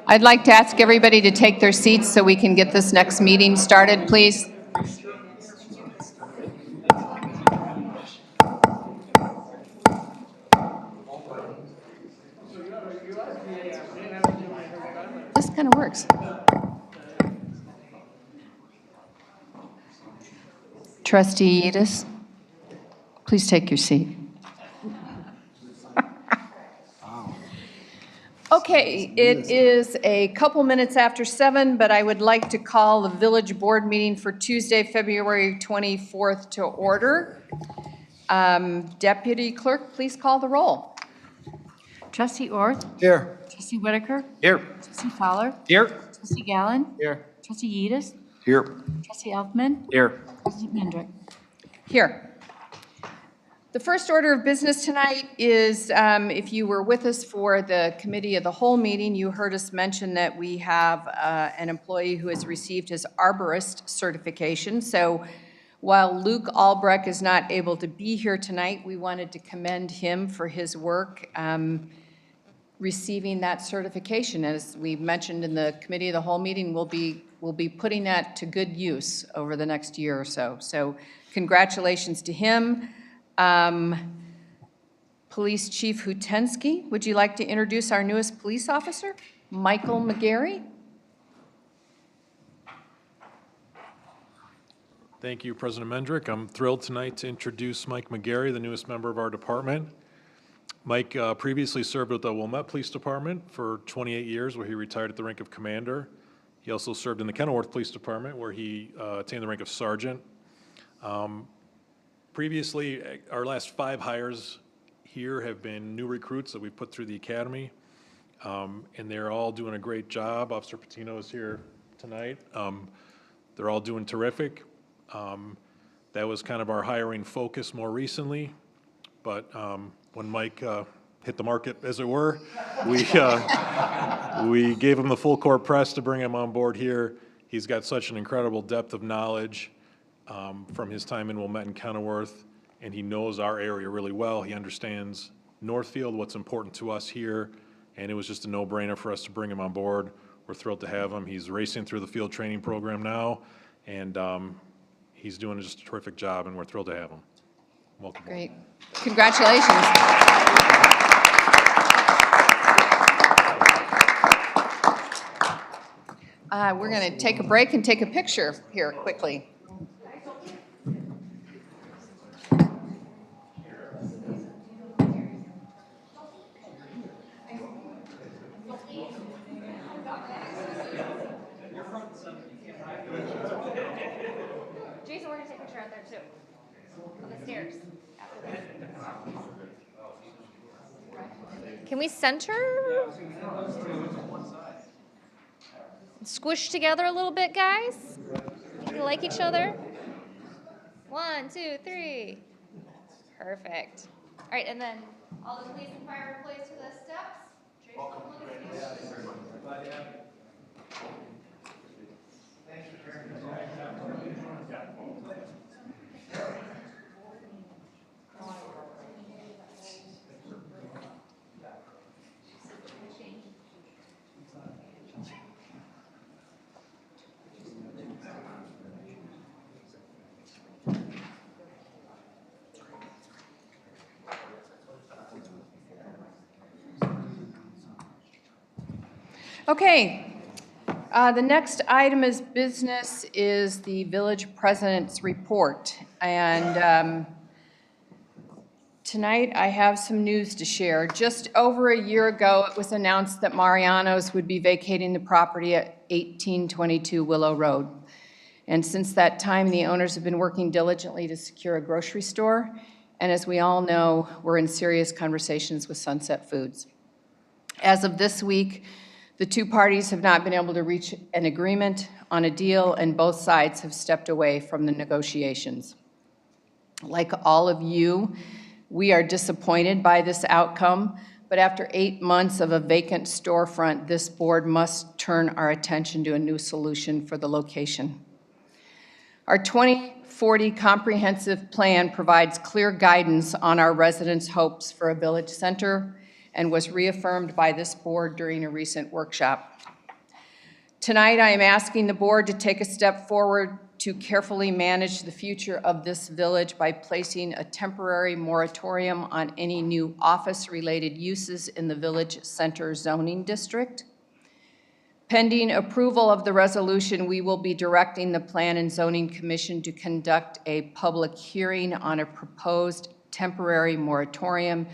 I'd like to ask everybody to take their seats so we can get this next meeting started, please. This kind of works. Trustee Yedis, please take your seat. Okay, it is a couple minutes after 7, but I would like to call the village board meeting for Tuesday, February 24th to order. Deputy Clerk, please call the roll. Trustee Orth? Here. Trustee Whitaker? Here. Trustee Fowler? Here. Trustee Gallen? Here. Trustee Yedis? Here. Trustee Elfman? Here. President Mendrick? Here. The first order of business tonight is, if you were with us for the committee of the whole meeting, you heard us mention that we have an employee who has received his arborist certification. So while Luke Albrecht is not able to be here tonight, we wanted to commend him for his work receiving that certification. As we mentioned in the committee of the whole meeting, we'll be putting that to good use over the next year or so. So congratulations to him. Police Chief Hutensky, would you like to introduce our newest police officer, Michael McGarry? Thank you, President Mendrick. I'm thrilled tonight to introduce Mike McGarry, the newest member of our department. Mike previously served with the Wilmette Police Department for 28 years, where he retired at the rank of commander. He also served in the Kenilworth Police Department, where he attained the rank of sergeant. Previously, our last 5 hires here have been new recruits that we've put through the academy, and they're all doing a great job. Officer Patino is here tonight. They're all doing terrific. That was kind of our hiring focus more recently, but when Mike hit the market, as it were, we gave him the full court press to bring him on board here. He's got such an incredible depth of knowledge from his time in Wilmette and Kenilworth, and he knows our area really well. He understands Northfield, what's important to us here, and it was just a no-brainer for us to bring him on board. We're thrilled to have him. He's racing through the field training program now, and he's doing just a terrific job, and we're thrilled to have him. Welcome. Great. Congratulations. We're going to take a break and take a picture here quickly. Jason, we're going to take a picture out there too, on the stairs. After this. Can we center? Squish together a little bit, guys. You like each other? 1, 2, 3. Perfect. All right, and then all the police and fire employees to the steps. Tracy, look at you. Okay, the next item is business is the village president's report. And tonight I have some news to share. Just over a year ago, it was announced that Mariano's would be vacating the property at 1822 Willow Road. And since that time, the owners have been working diligently to secure a grocery store. And as we all know, we're in serious conversations with Sunset Foods. As of this week, the two parties have not been able to reach an agreement on a deal, and both sides have stepped away from the negotiations. Like all of you, we are disappointed by this outcome, but after 8 months of a vacant storefront, this board must turn our attention to a new solution for the location. Our 2040 comprehensive plan provides clear guidance on our residents' hopes for a village center and was reaffirmed by this board during a recent workshop. Tonight, I am asking the board to take a step forward to carefully manage the future of this village by placing a temporary moratorium on any new office-related uses in the village center zoning district. Pending approval of the resolution, we will be directing the Plan and Zoning Commission to conduct a public hearing on a proposed temporary moratorium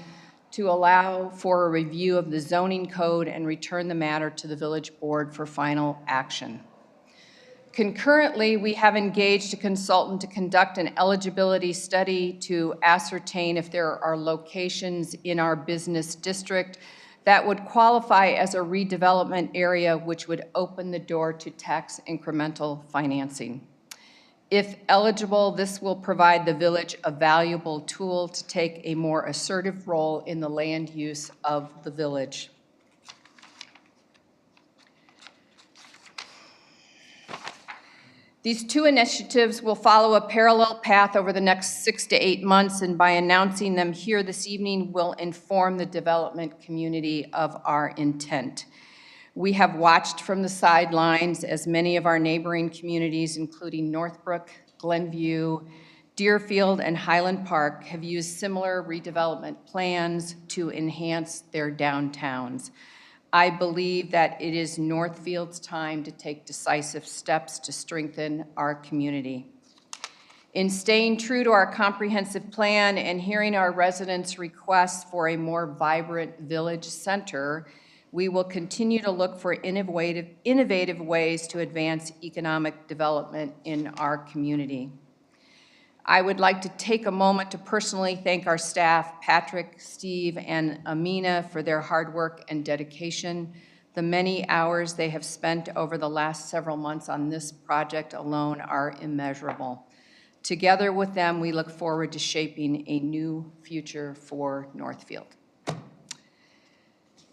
to allow for a review of the zoning code and return the matter to the village board for final action. Concurrently, we have engaged a consultant to conduct an eligibility study to ascertain if there are locations in our business district that would qualify as a redevelopment area, which would open the door to tax incremental financing. If eligible, this will provide the village a valuable tool to take a more assertive role in the land use of the village. These two initiatives will follow a parallel path over the next 6 to 8 months, and by announcing them here this evening, will inform the development community of our intent. We have watched from the sidelines as many of our neighboring communities, including Northbrook, Glenview, Deerfield, and Highland Park, have used similar redevelopment plans to enhance their downtowns. I believe that it is Northfield's time to take decisive steps to strengthen our community. In staying true to our comprehensive plan and hearing our residents' requests for a more vibrant village center, we will continue to look for innovative ways to advance economic development in our community. I would like to take a moment to personally thank our staff, Patrick, Steve, and Amina, for their hard work and dedication. The many hours they have spent over the last several months on this project alone are immeasurable. Together with them, we look forward to shaping a new future for Northfield.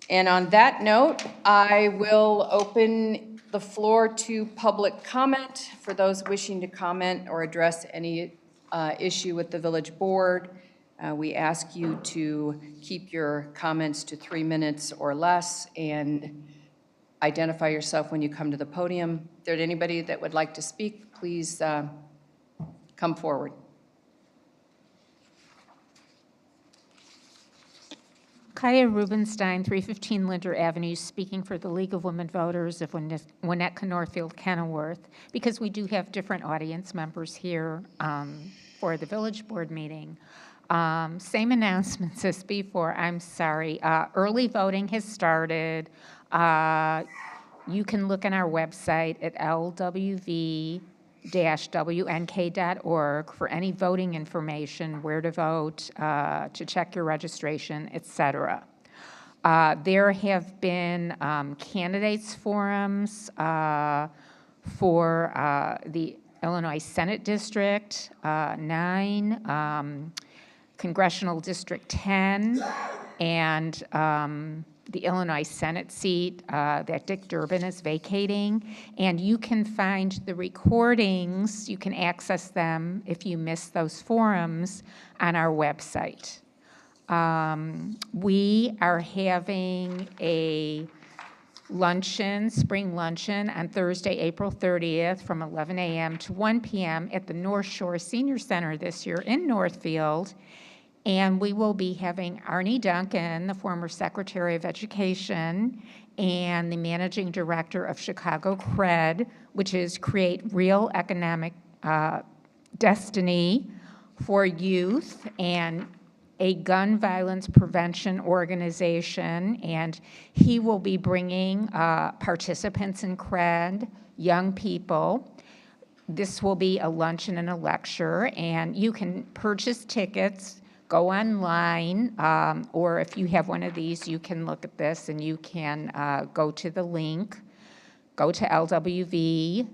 And on that note, I will open the floor to public comment for those wishing to comment or address any issue with the village board. We ask you to keep your comments to 3 minutes or less and identify yourself when you come to the podium. If there's anybody that would like to speak, please come forward. Kaya Rubenstein, 315 Linder Avenue, speaking for the League of Women Voters of Winnetka, Northfield, Kenilworth, because we do have different audience members here for the village board meeting. Same announcements as before, I'm sorry. Early voting has started. You can look on our website at lwv-wnk.org for any voting information, where to vote, to check your registration, etc. There have been candidates forums for the Illinois Senate District 9, Congressional District 10, and the Illinois Senate seat that Dick Durbin is vacating. And you can find the recordings, you can access them if you missed those forums on our website. We are having a luncheon, spring luncheon, on Thursday, April 30th from 11 a.m. to 1 p.m. at the North Shore Senior Center this year in Northfield. And we will be having Arnie Duncan, the former Secretary of Education and the Managing Director of Chicago CRED, which is Create Real Economic Destiny for Youth, and a gun violence prevention organization, and he will be bringing participants in CRED, young people. This will be a luncheon and a lecture, and you can purchase tickets, go online, or if you have one of these, you can look at this and you can go to the link, go to LWV-WNK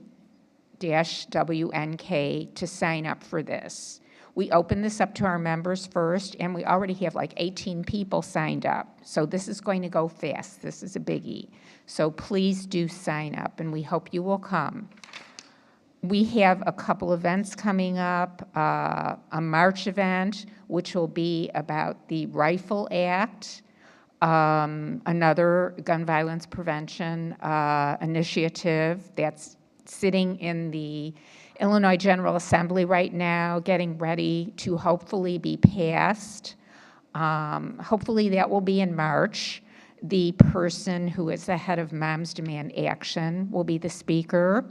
to sign up for this. We open this up to our members first, and we already have like 18 people signed up. So this is going to go fast. This is a biggie. So please do sign up, and we hope you will come. We have a couple events coming up, a March event, which will be about the Rifle Act, another gun violence prevention initiative that's sitting in the Illinois General Assembly right now, getting ready to hopefully be passed. Hopefully that will be in March. The person who is the head of Moms Demand Action will be the speaker,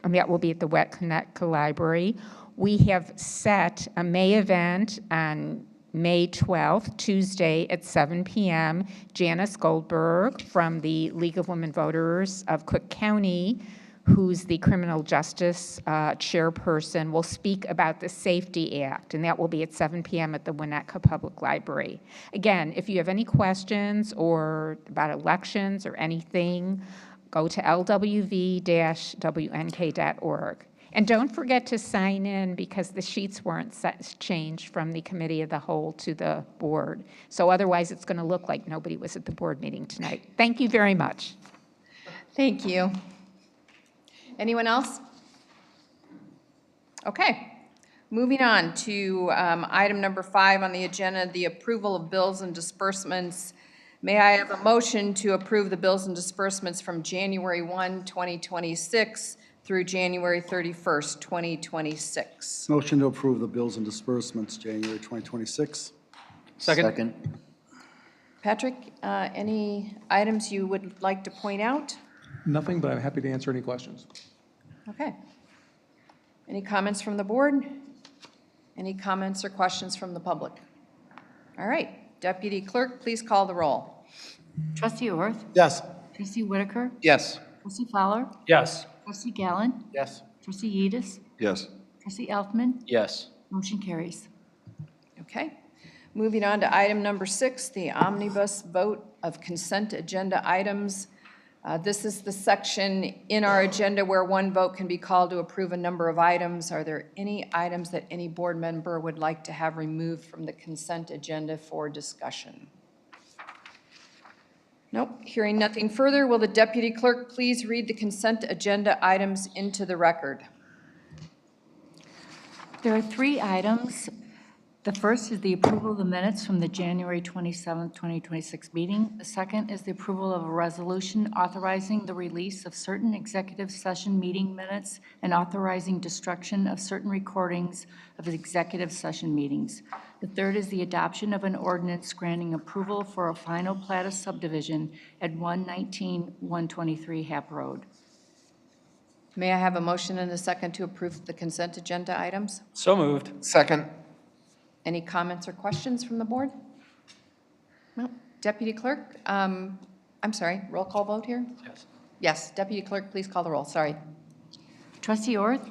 and that will be at the Wetconnecta Library. We have set a May event on May 12th, Tuesday at 7 p.m. Janice Goldberg from the League of Women Voters of Cook County, who's the criminal justice chairperson, will speak about the SAFETY Act, and that will be at 7 p.m. at the Winnetka Public Library. Again, if you have any questions or about elections or anything, go to lwv-wnk.org. And don't forget to sign in, because the sheets weren't changed from the committee of the whole to the board. So otherwise, it's going to look like nobody was at the board meeting tonight. Thank you very much. Thank you. Anyone else? Okay. Moving on to item number 5 on the agenda, the approval of bills and disbursements. May I have a motion to approve the bills and disbursements from January 1, 2026 through January 31st, 2026? Motion to approve the bills and disbursements, January 2026. Second. Patrick, any items you would like to point out? Nothing, but I'm happy to answer any questions. Okay. Any comments from the board? Any comments or questions from the public? All right. Deputy Clerk, please call the roll. Trustee Orth? Yes. Trustee Whitaker? Yes. Trustee Fowler? Yes. Trustee Gallen? Yes. Trustee Yedis? Yes. Trustee Elfman? Yes. Motion carries. Okay. Moving on to item number 6, the omnibus vote of consent agenda items. This is the section in our agenda where one vote can be called to approve a number of items. Are there any items that any board member would like to have removed from the consent agenda for discussion? Nope. Hearing nothing further, will the deputy clerk please read the consent agenda items into the record? There are 3 items. The first is the approval of the minutes from the January 27th, 2026 meeting. The second is the approval of a resolution authorizing the release of certain executive session meeting minutes and authorizing destruction of certain recordings of executive session meetings. The third is the adoption of an ordinance granting approval for a final plat of subdivision at 119-123 Hap Road. May I have a motion and a second to approve the consent agenda items? So moved. Second. Any comments or questions from the board? No. Deputy Clerk, I'm sorry, roll call vote here? Yes. Yes, Deputy Clerk, please call the roll, sorry. Trustee Orth?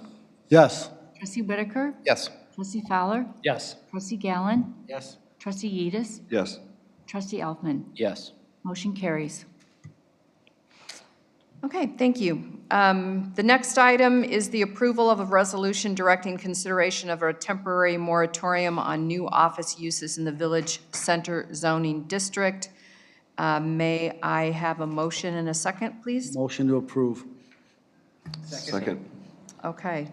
Yes. Trustee Whitaker? Yes. Trustee Fowler? Yes. Trustee Gallen? Yes. Trustee Yedis? Yes. Trustee Elfman? Yes. Motion carries. Okay, thank you. The next item is the approval of a resolution directing consideration of a temporary moratorium on new office uses in the Village Center zoning district. May I have a motion and a second, please? Motion to approve. Second. Okay.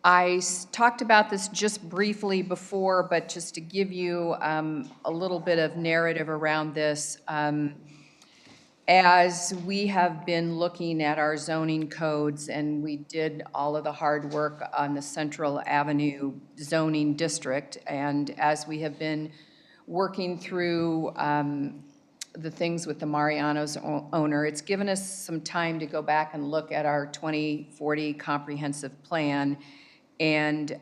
I talked about this just briefly before, but just to give you a little bit of narrative around this, as we have been looking at our zoning codes, and we did all of the hard work on the Central Avenue zoning district, and as we have been working through the things with the Mariano's owner, it's given us some time to go back and look at our 2040 comprehensive plan. And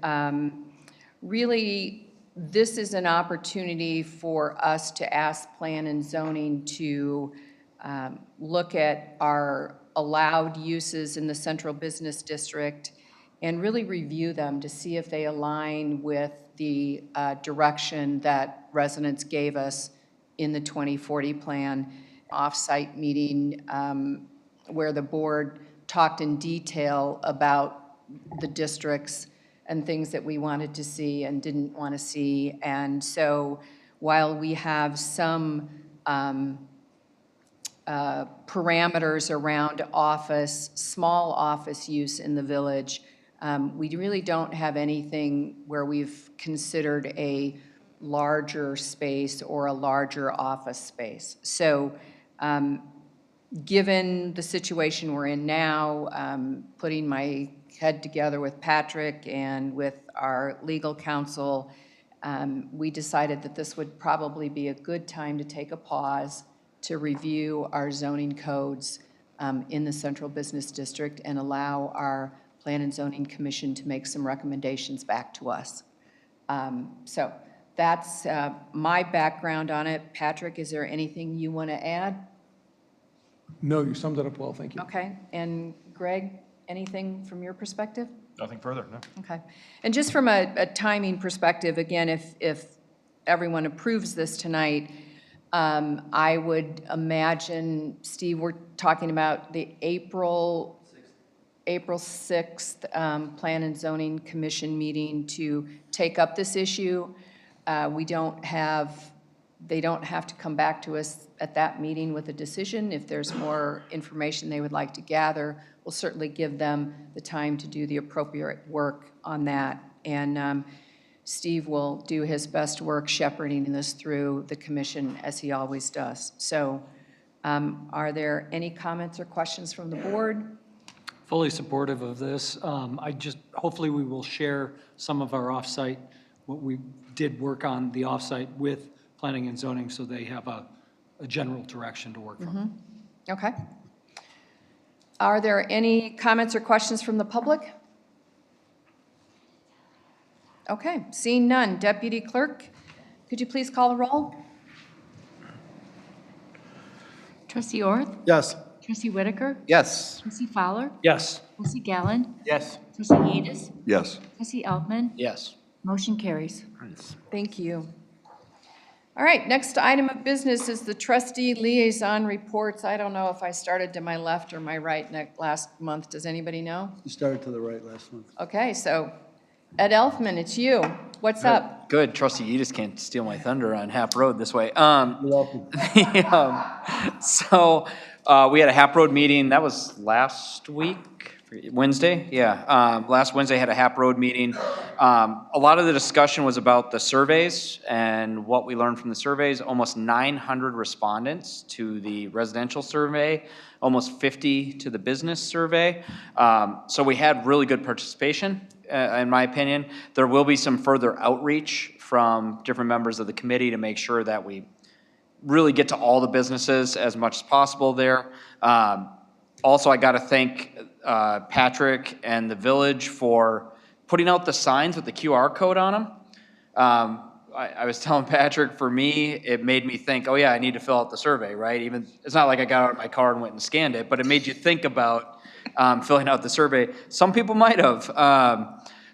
really, this is an opportunity for us to ask Plan and Zoning to look at our allowed uses in the Central Business District and really review them to see if they align with the direction that residents gave us in the 2040 plan. Off-site meeting where the board talked in detail about the districts and things that we wanted to see and didn't want to see. And so while we have some parameters around office, small office use in the village, we really don't have anything where we've considered a larger space or a larger office space. So given the situation we're in now, putting my head together with Patrick and with our legal counsel, we decided that this would probably be a good time to take a pause to review our zoning codes in the Central Business District and allow our Plan and Zoning Commission to make some recommendations back to us. So that's my background on it. Patrick, is there anything you want to add? No, you summed it up well, thank you. Okay, and Greg, anything from your perspective? Nothing further, no. Okay, and just from a timing perspective, again, if everyone approves this tonight, I would imagine, Steve, we're talking about the April 6th Plan and Zoning Commission meeting to take up this issue. They don't have to come back to us at that meeting with a decision. If there's more information they would like to gather, we'll certainly give them the time to do the appropriate work on that. And Steve will do his best work shepherding this through the commission, as he always does. So are there any comments or questions from the board? Fully supportive of this. Hopefully we will share some of our offsite, what we did work on the offsite with planning and zoning, so they have a general direction to work from. Okay. Are there any comments or questions from the public? Okay, seeing none. Deputy Clerk, could you please call the roll? Trustee Orth? Yes. Trustee Whitaker? Yes. Trustee Fowler? Yes. Trustee Gallen? Yes. Trustee Yedis? Yes. Trustee Elfman? Yes. Motion carries. Thank you. All right, next item of business is the trustee liaison reports. I don't know if I started to my left or my right last month. Does anybody know? You started to the right last month. Okay, so Ed Elfman, it's you. What's up? Good. Trustee, you just can't steal my thunder on Hap Road this way. You're welcome. So we had a Hap Road meeting. That was last week, Wednesday. Yeah, last Wednesday had a Hap Road meeting. A lot of the discussion was about the surveys and what we learned from the surveys. Almost 900 respondents to the residential survey, almost 50 to the business survey. So we had really good participation. In my opinion, there will be some further outreach from different members of the committee to make sure that we really get to all the businesses as much as possible there. Also, I got to thank Patrick and the village for putting out the signs with the QR code on them. I was telling Patrick, for me, it made me think, oh yeah, I need to fill out the survey, right? Even it's not like I got out of my car and went and scanned it, but it made you think about filling out the survey. Some people might have.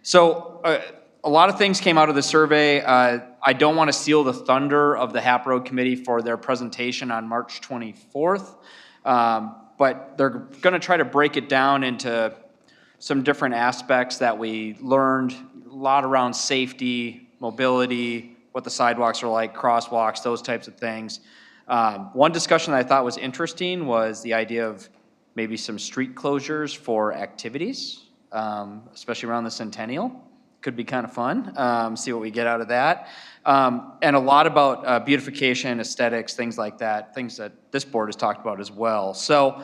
So a lot of things came out of the survey. I don't want to steal the thunder of the Hap Road Committee for their presentation on March 24th, but they're going to try to break it down into some different aspects that we learned, a lot around safety, mobility, what the sidewalks are like, crosswalks, those types of things. One discussion that I thought was interesting was the idea of maybe some street closures for activities, especially around the Centennial. Could be kind of fun, see what we get out of that. And a lot about beautification, aesthetics, things like that, things that this board has talked about as well. So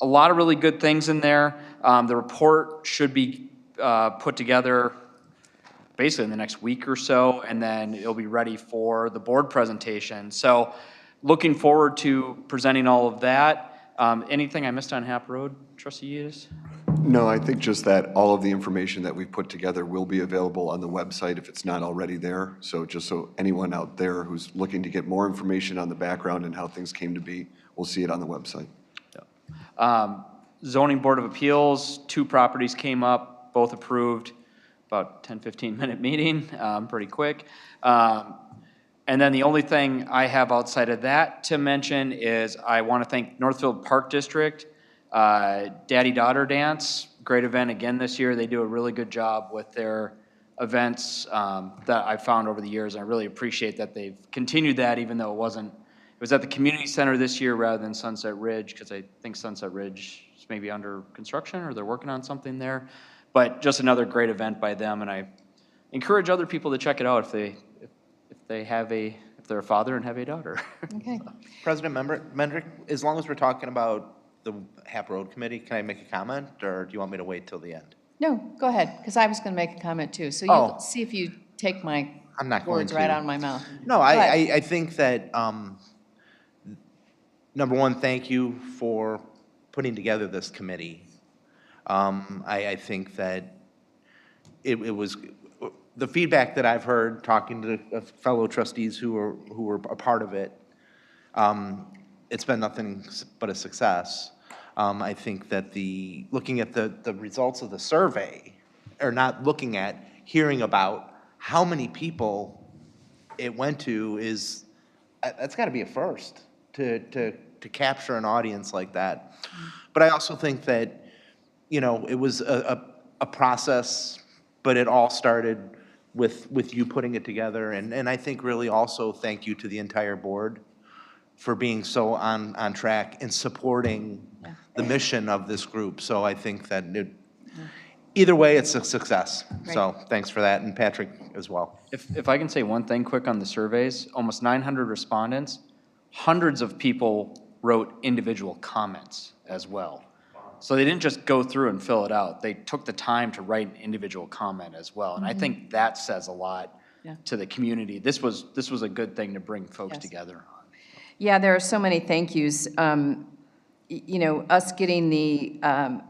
a lot of really good things in there. The report should be put together basically in the next week or so, and then it'll be ready for the board presentation. So looking forward to presenting all of that. Anything I missed on Hap Road, Trustee Udis? No, I think just that all of the information that we've put together will be available on the website if it's not already there. So just so anyone out there who's looking to get more information on the background and how things came to be, will see it on the website. Zoning Board of Appeals, 2 properties came up, both approved, about 10, 15-minute meeting, pretty quick. And then the only thing I have outside of that to mention is I want to thank Northfield Park District, Daddy-Daughter Dance, great event again this year. They do a really good job with their events that I've found over the years. I really appreciate that they've continued that even though it was at the community center this year rather than Sunset Ridge, because I think Sunset Ridge is maybe under construction or they're working on something there. But just another great event by them, and I encourage other people to check it out if they're a father and have a daughter. Okay. President Mendrick, as long as we're talking about the Hap Road Committee, can I make a comment, or do you want me to wait till the end? No, go ahead, because I was going to make a comment too. So Oh. you see if you take my I'm not going words to. right out of my mouth. No, Go ahead. I think that, number one, thank you for putting together this committee. I think that it was, the feedback that I've heard talking to fellow trustees who were a part of it, it's been nothing but a success. I think that looking at the results of the survey, or not looking at, hearing about how many people it went to that's got to be a first to capture an audience like that. But I also think that, it was a process, but it all started with you putting it together. And I think really also thank you to the entire board for being so on track and supporting the mission of this group. So I think that either way, it's a success. So thanks for that, and Patrick as well. If I can say one thing quick on the surveys, almost 900 respondents, hundreds of people wrote individual comments as well. So they didn't just go through and fill it out. They took the time to write an individual comment as well. And I think that says a lot to the community. This was a good thing to bring folks together on. Yeah, there are so many thank yous. Us getting the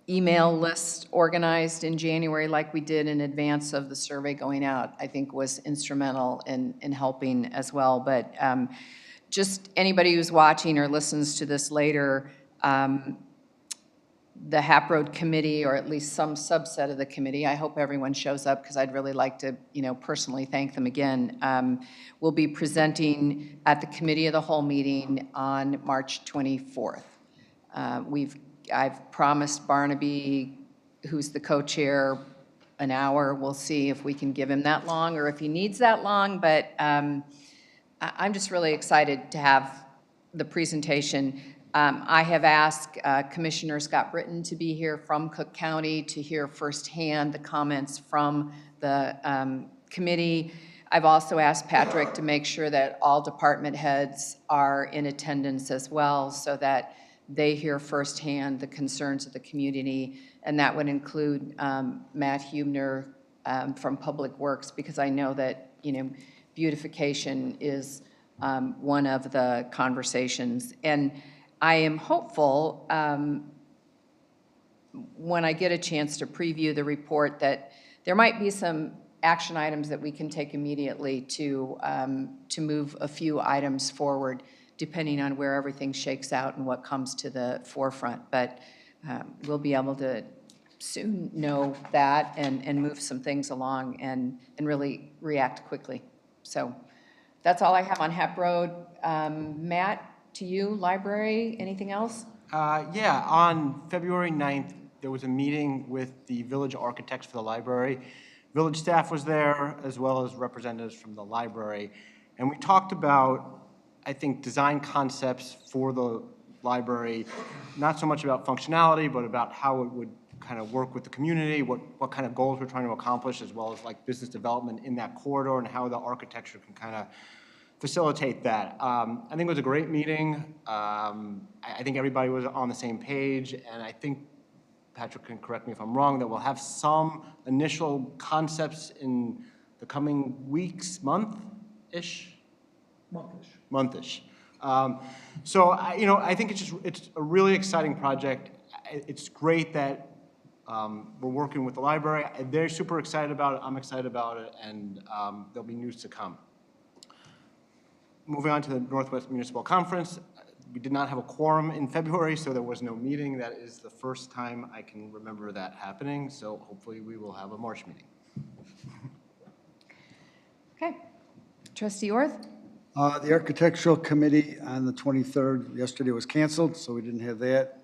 email list organized in January like we did in advance of the survey going out, I think was instrumental in helping as well. But just anybody who's watching or listens to this later, the Hap Road Committee, or at least some subset of the committee, I hope everyone shows up because I'd really like to, personally thank them again. We'll be presenting at the Committee of the Whole meeting on March 24th. I've promised Barnaby, who's the co-chair, an hour. We'll see if we can give him that long or if he needs that long, but I'm just really excited to have the presentation. I have asked Commissioner Scott Britton to be here from Cook County to hear firsthand the comments from the committee. I've also asked Patrick to make sure that all department heads are in attendance as well so that they hear firsthand the concerns of the community, and that would include Matt Hubner from Public Works, because I know that, beautification is one of the conversations. And I am hopeful when I get a chance to preview the report that there might be some action items that we can take immediately to move a few items forward, depending on where everything shakes out and what comes to the forefront. But we'll be able to soon know that and move some things along and really react quickly. So that's all I have on Hap Road. Matt, to you, library, anything else? Yeah, on February 9th, there was a meeting with the village architects for the library. Village staff was there, as well as representatives from the library. And we talked about, I think, design concepts for the library, not so much about functionality, but about how it would kind of work with the community, what kind of goals we're trying to accomplish, as well as like business development in that corridor and how the architecture can kind of facilitate that. I think it was a great meeting. I think everybody was on the same page, and I think, Patrick can correct me if I'm wrong, that we'll have some initial concepts in the coming weeks, month-ish? Month-ish. So, I think it's a really exciting project. It's great that we're working with the library. They're super excited about it. I'm excited about it, and there'll be news to come. Moving on to the Northwest Municipal Conference, we did not have a quorum in February, so there was no meeting. That is the first time I can remember that happening, so hopefully we will have a March meeting. Okay. Trustee Orth? The Architectural Committee on the 23rd, yesterday was canceled, so we didn't have that.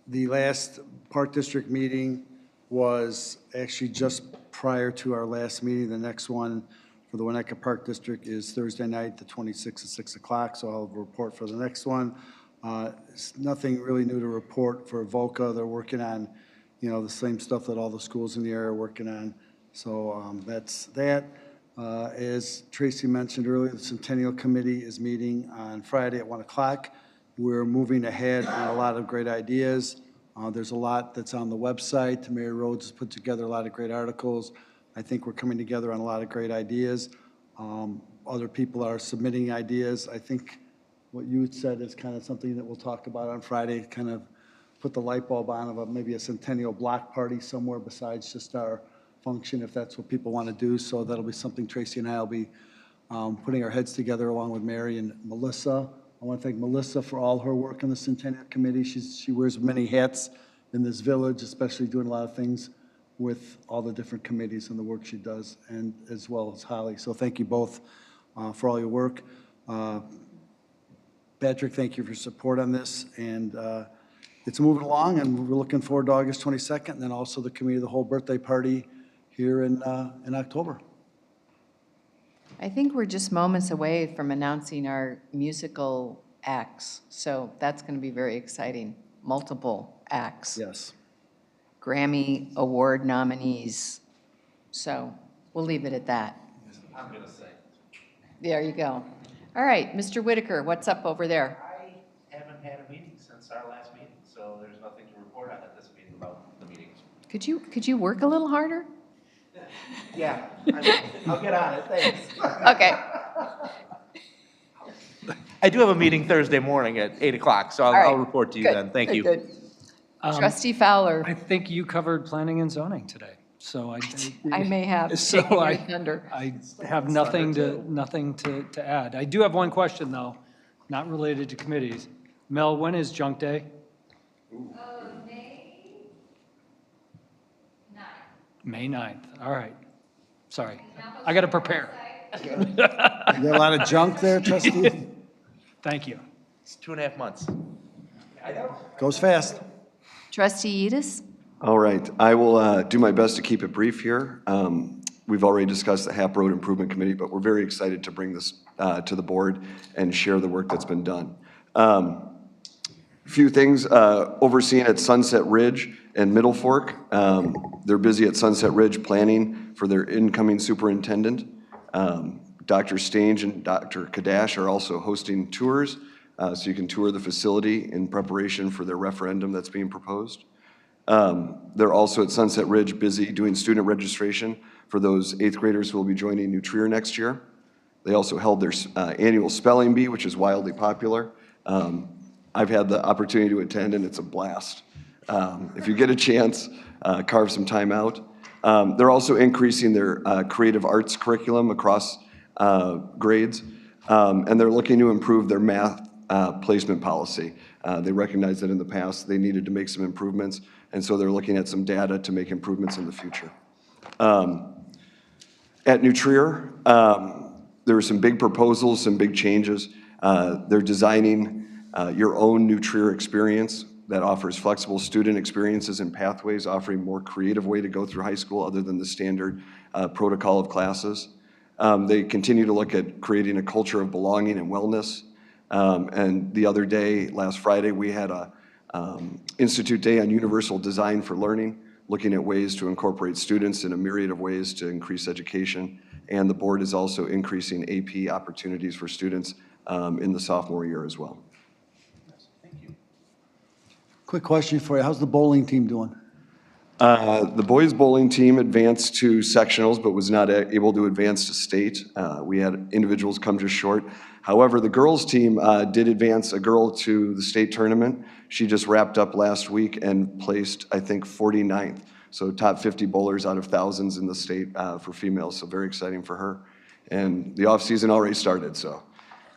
The last Park District meeting was actually just prior to our last meeting. The next one for the Winnetka Park District is Thursday night, the 26th at 6 o'clock, so I'll have a report for the next one. It's nothing really new to report for VOCA. They're working on, the same stuff that all the schools in the area are working on. So that's that. As Tracy mentioned earlier, the Centennial Committee is meeting on Friday at 1 o'clock. We're moving ahead on a lot of great ideas. There's a lot that's on the website. Mary Rhodes has put together a lot of great articles. I think we're coming together on a lot of great ideas. Other people are submitting ideas. I think what you had said is kind of something that we'll talk about on Friday, kind of put the light bulb on of maybe a Centennial block party somewhere besides just our function, if that's what people want to do. So that'll be something Tracy and I will be putting our heads together along with Mary and Melissa. I want to thank Melissa for all her work on the Centennial Committee. She wears many hats in this village, especially doing a lot of things with all the different committees and the work she does, and as well as Holly. So thank you both for all your work. Patrick, thank you for your support on this. And it's moving along, and we're looking forward to August 22nd, and then also the Committee of the Whole birthday party here in October. I think we're just moments away from announcing our musical acts, so that's going to be very exciting. Multiple acts. Yes. Grammy Award nominees. So we'll leave it at that. I'm going to say. There you go. All right, Mr. Whitaker, what's up over there? I haven't had a meeting since our last meeting, so there's nothing to report on at this meeting about the meetings. Could you work a little harder? Yeah, I'll get on it, thanks. Okay. I do have a meeting Thursday morning at 8 o'clock, so All right. I'll report to you Good. then. Thank Good, you. good. Trustee Fowler, I think you covered planning and zoning today, so I may have So taken your I- thunder. I have nothing to add. I do have one question, though, not related to committees. Mel, when is junk day? May 9th. All right. Sorry. I got to prepare. You got a lot of junk there, trustee? Thank you. It's 2.5 months. Goes fast. Trustee Edis? All right, I will do my best to keep it brief here. We've already discussed the Hap Road Improvement Committee, but we're very excited to bring this to the board and share the work that's been done. Few things overseen at Sunset Ridge and Middle Fork. They're busy at Sunset Ridge planning for their incoming superintendent. Dr. Stange and Dr. Kadash are also hosting tours, so you can tour the facility in preparation for their referendum that's being proposed. They're also at Sunset Ridge busy doing student registration for those 8th graders who will be joining New Trier next year. They also held their annual spelling bee, which is wildly popular. I've had the opportunity to attend, and it's a blast. If you get a chance, carve some time out. They're also increasing their creative arts curriculum across grades, and they're looking to improve their math placement policy. They recognize that in the past, they needed to make some improvements, and so they're looking at some data to make improvements in the future. At New Trier, there were some big proposals, some big changes. They're designing your own New Trier experience that offers flexible student experiences and pathways, offering more creative way to go through high school other than the standard protocol of classes. They continue to look at creating a culture of belonging and wellness. And the other day, last Friday, we had a Institute Day on Universal Design for Learning, looking at ways to incorporate students in a myriad of ways to increase education. And the board is also increasing AP opportunities for students in the sophomore year as well. Quick question for you. How's the bowling team doing? The boys bowling team advanced to sectionals, but was not able to advance to state. We had individuals come just short. However, the girls team did advance a girl to the state tournament. She just wrapped up last week and placed, I think, 49th. So top 50 bowlers out of thousands in the state for females, so very exciting for her. And the off-season already started, so.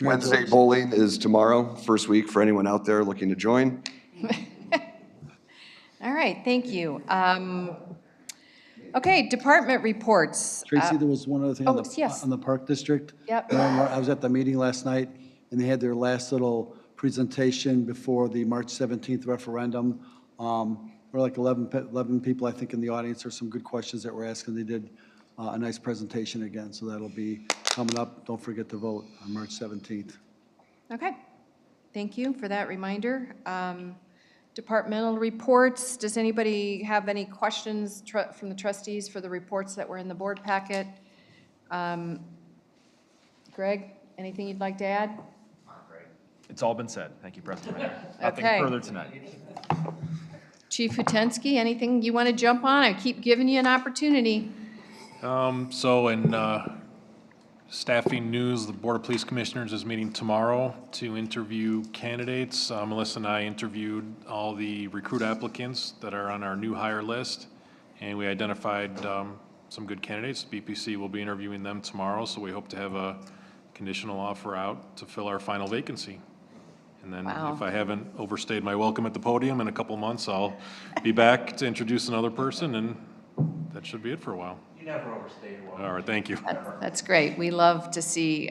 Wednesday bowling is tomorrow, first week for anyone out there looking to join. All right, thank you. Okay, department reports. Tracy, there was one other thing oh, yes. on the Park District. Yep. I was at the meeting last night, and they had their last little presentation before the March 17th referendum. We're like 11 people, I think, in the audience. There's some good questions that were asked, and they did a nice presentation again. So that'll be coming up. Don't forget to vote on March 17th. Okay, thank you for that reminder. Departmental reports, does anybody have any questions from the trustees for the reports that were in the board packet? Greg, anything you'd like to add? It's all been said. Thank you, President. Nothing Okay. further tonight. Chief Hutensky, anything you want to jump on? I keep giving you an opportunity. So in staffing news, the Board of Police Commissioners is meeting tomorrow to interview candidates. Melissa and I interviewed all the recruit applicants that are on our new hire list, and we identified some good candidates. BPC will be interviewing them tomorrow, so we hope to have a conditional offer out to fill our final vacancy. And then Wow. if I haven't overstayed my welcome at the podium in a couple months, I'll be back to introduce another person, and that should be it for a while. You never overstayed well. All right, thank you. That's great. We love to see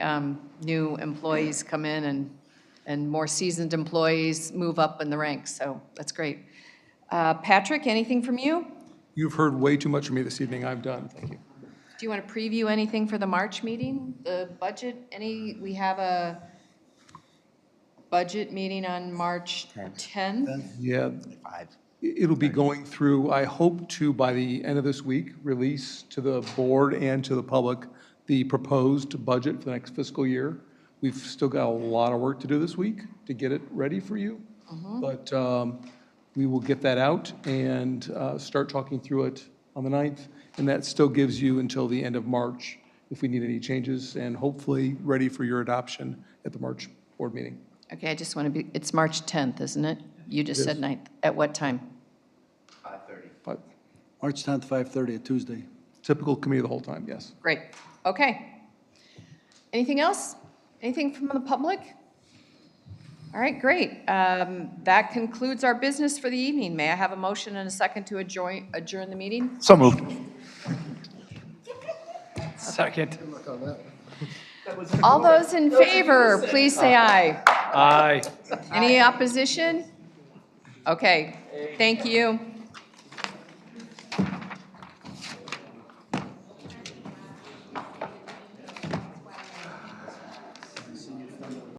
new employees come in and more seasoned employees move up in the ranks, so that's great. Patrick, anything from you? You've heard way too much from me this evening. I'm done. Thank you. Do you want to preview anything for the March meeting? The budget, we have a budget meeting on March 10th? Yeah, it'll be going through, I hope to, by the end of this week, release to the board and to the public the proposed budget for the next fiscal year. We've still got a lot of work to do this week to get it ready for you. But we will get that out and start talking through it on the 9th. And that still gives you until the end of March if we need any changes, and hopefully ready for your adoption at the March board meeting. Okay, I just want to be, it's March 10th, isn't it? You just said 9th. At what time? 5:30. But March 10th, 5:30, a Tuesday. typical committee of the whole time, yes. Great. Okay. Anything else? Anything from the public? All right, great. That concludes our business for the evening. May I have a motion and a second to adjourn the meeting? So moved. Second. All those in favor, please say aye. Aye. Any opposition? Okay, thank you.